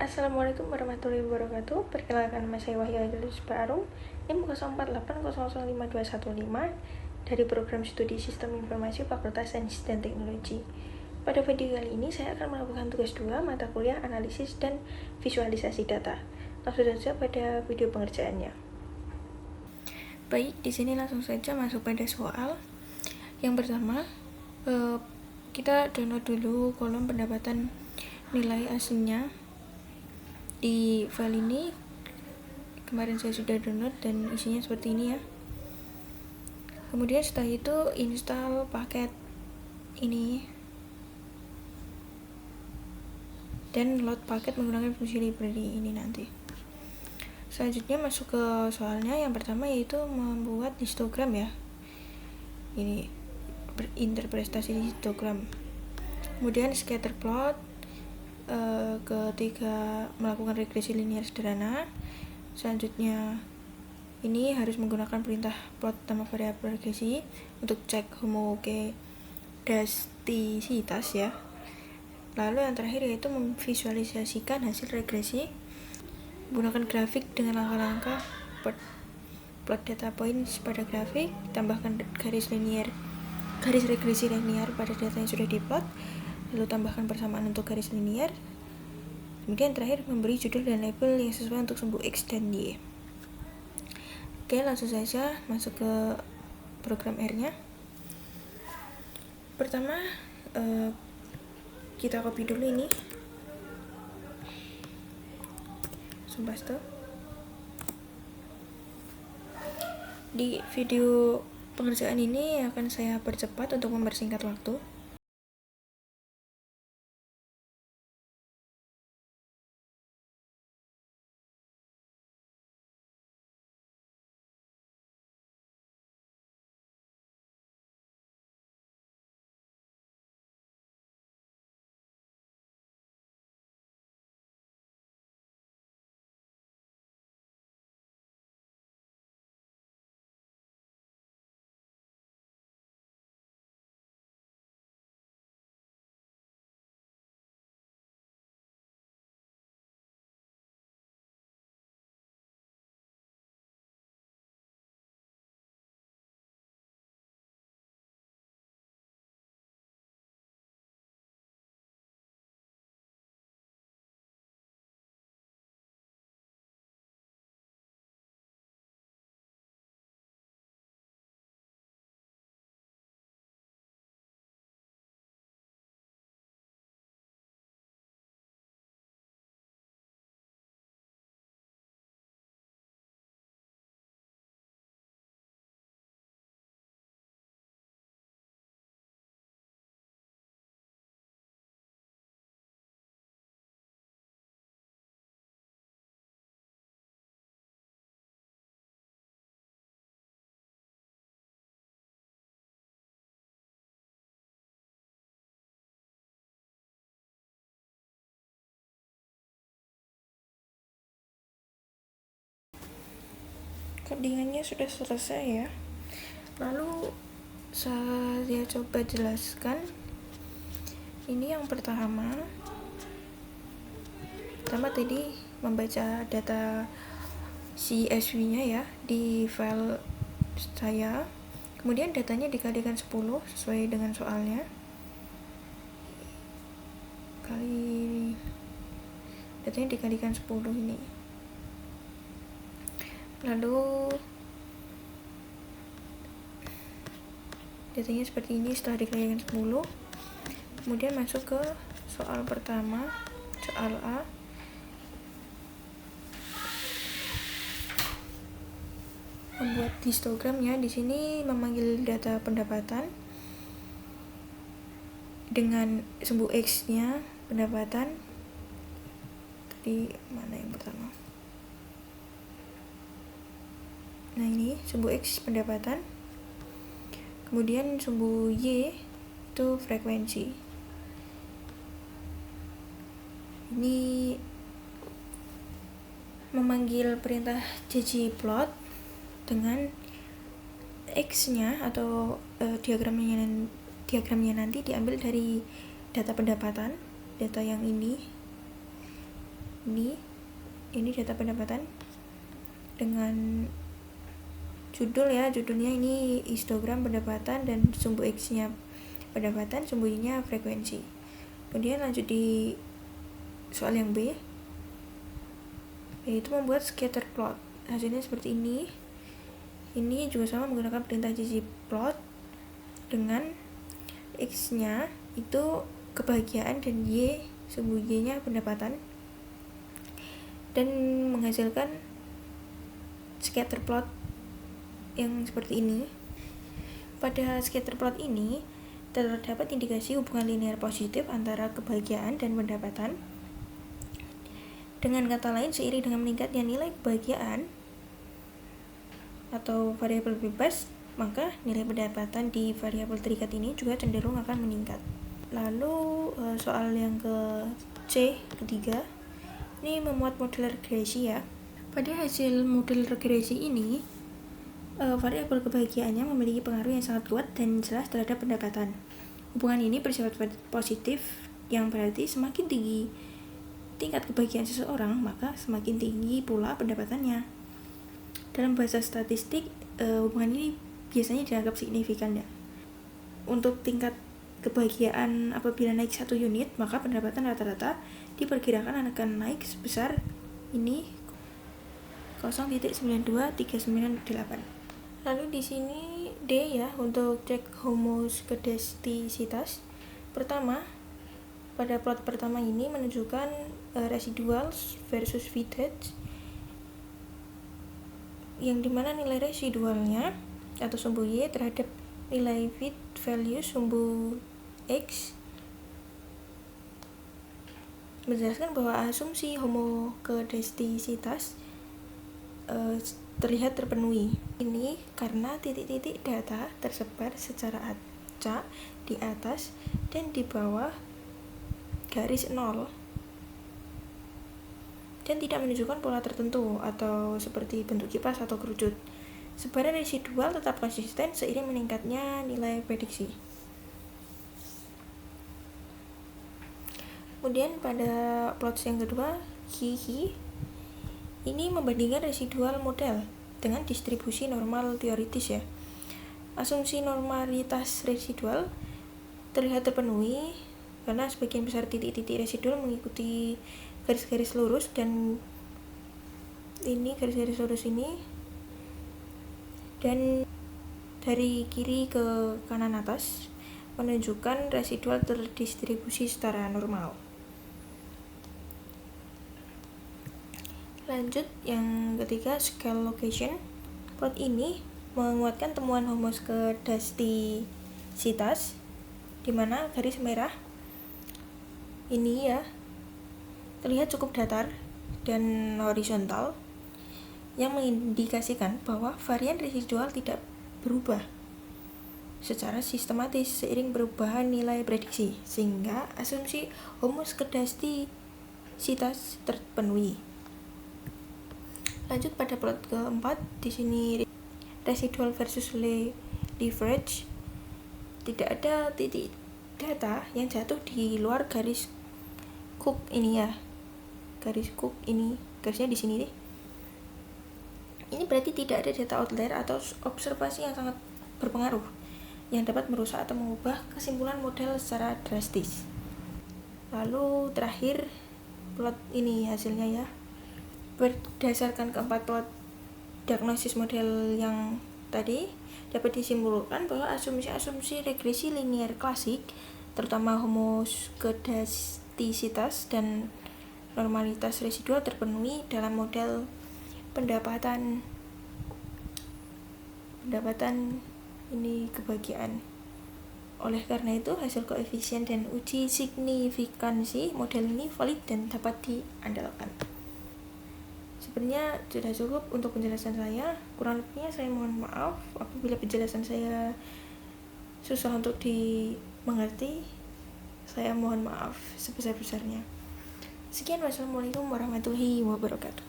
Assalamualaikum warahmatullahi wabarakatuh. Perkenalkan, nama saya Wahyu Agilus Barum, NIM 04800515 dari program studi Sistem Informasi Fakultas Sains dan Teknologi. Pada video kali ini saya akan melakukan tugas 2 mata kuliah analisis dan visualisasi data. Langsung saja pada video pengerjaannya. Baik, di sini langsung saja masuk pada soal. Yang pertama, kita download dulu kolom pendapatan nilai aslinya. Di file ini kemarin saya sudah download dan isinya seperti ini ya. Kemudian setelah itu install paket ini dan load paket menggunakan fungsi library ini nanti. Selanjutnya masuk ke soalnya. Yang pertama yaitu membuat histogram ya. Ini interpretasi histogram. Kemudian scatter plot. Ketiga, melakukan regresi linear sederhana. Selanjutnya ini harus menggunakan perintah plot tambah variabel regresi untuk cek homogedastisitas ya. Lalu yang terakhir yaitu memvisualisasikan hasil regresi menggunakan grafik dengan langkah-langkah plot data points pada grafik, tambahkan garis regresi linear pada data yang sudah diplot, lalu tambahkan persamaan untuk garis linear. Kemudian terakhir memberi judul dan label yang sesuai untuk sumbu X dan Y. Oke, langsung saja masuk ke program R-nya. Pertama, kita copy dulu ini. Paste. Di video pengerjaan ini akan saya percepat untuk mempersingkat waktu. Codingannya sudah selesai ya. Lalu saya coba jelaskan. Ini yang pertama tadi membaca data CSV-nya ya di file saya. Kemudian datanya dikalikan 10 sesuai dengan soalnya. Datanya dikalikan 10 ini. Lalu datanya seperti ini setelah dikalikan 10. Kemudian masuk ke soal pertama, soal A. Membuat histogramnya di sini memanggil data pendapatan dengan sumbu X-nya pendapatan. Tadi mana yang pertama? Nah, ini sumbu X pendapatan. Kemudian sumbu Y itu frekuensi. Ini memanggil perintah ggplot dengan X-nya atau diagramnya nanti diambil dari data pendapatan, data yang ini Ini data pendapatan dengan judulnya ini histogram pendapatan dan sumbu X-nya pendapatan, sumbu Y-nya frekuensi. Kemudian lanjut di soal yang B, yaitu membuat scatter plot. Hasilnya seperti ini. Ini juga sama menggunakan perintah ggplot dengan X-nya itu kebahagiaan dan Y, sumbu Y-nya pendapatan, dan menghasilkan scatter plot yang seperti ini. Pada scatter plot ini terdapat indikasi hubungan linear positif antara kebahagiaan dan pendapatan. Dengan kata lain, seiring dengan meningkatnya nilai kebahagiaan atau variabel bebas, maka nilai pendapatan di variabel terikat ini juga cenderung akan meningkat. Lalu soal yang ketiga, ini memuat model regresi ya. Pada hasil model regresi ini, variabel kebahagiaannya memiliki pengaruh yang sangat kuat dan jelas terhadap pendapatan. Hubungan ini bersifat positif, yang berarti semakin tinggi tingkat kebahagiaan seseorang, maka semakin tinggi pula pendapatannya. Dalam bahasa statistik, hubungan ini biasanya dianggap signifikan ya. Untuk tingkat kebahagiaan apabila naik 1 unit, maka pendapatan rata-rata diperkirakan akan naik sebesar ini 0,92398. Lalu di sini D ya, untuk cek homoskedastisitas. Pertama, pada plot pertama ini menunjukkan residuals versus vintage, yang dimana nilai residualnya atau sumbu Y terhadap nilai fit value sumbu X menjelaskan bahwa asumsi homoskedastisitas terlihat terpenuhi. Ini karena titik-titik data tersebar secara acak di atas dan di bawah garis 0 dan tidak menunjukkan pola tertentu atau seperti bentuk kipas atau kerucut. Sebaran residual tetap konsisten seiring meningkatnya nilai prediksi. Kemudian pada plot yang kedua, ini membandingkan residual model dengan distribusi normal teoritis ya. Asumsi normalitas residual terlihat terpenuhi karena sebagian besar titik-titik residual mengikuti garis-garis lurus, dan ini garis-garis lurus ini, dan dari kiri ke kanan atas menunjukkan residual terdistribusi secara normal. Lanjut yang ketiga, scale location. Plot ini menguatkan temuan homoskedastisitas, di mana garis merah ini ya terlihat cukup datar dan horizontal, yang mengindikasikan bahwa varian residual tidak berubah secara sistematis seiring perubahan nilai prediksi, sehingga asumsi homoskedastisitas terpenuhi. Lanjut pada plot keempat, di sini residual versus leverage. Tidak ada titik data yang jatuh di luar garis Cook ini ya. Garis Cook ini, garisnya di sini deh. Ini berarti tidak ada data outlier atau observasi yang sangat berpengaruh yang dapat merusak atau mengubah kesimpulan model secara drastis. Lalu terakhir plot ini hasilnya ya. Berdasarkan keempat plot diagnosis model yang tadi, dapat disimpulkan bahwa asumsi-asumsi regresi linear klasik, terutama homoskedastisitas dan normalitas residual, terpenuhi dalam model pendapatan ini kebahagiaan. Oleh karena itu, hasil koefisien dan uji signifikansi model ini valid dan dapat diandalkan. Sebenarnya sudah cukup untuk penjelasan saya. Kurang lebihnya saya mohon maaf apabila penjelasan saya susah untuk dimengerti. Saya mohon maaf sebesar-besarnya. Sekian, wassalamualaikum warahmatullahi wabarakatuh.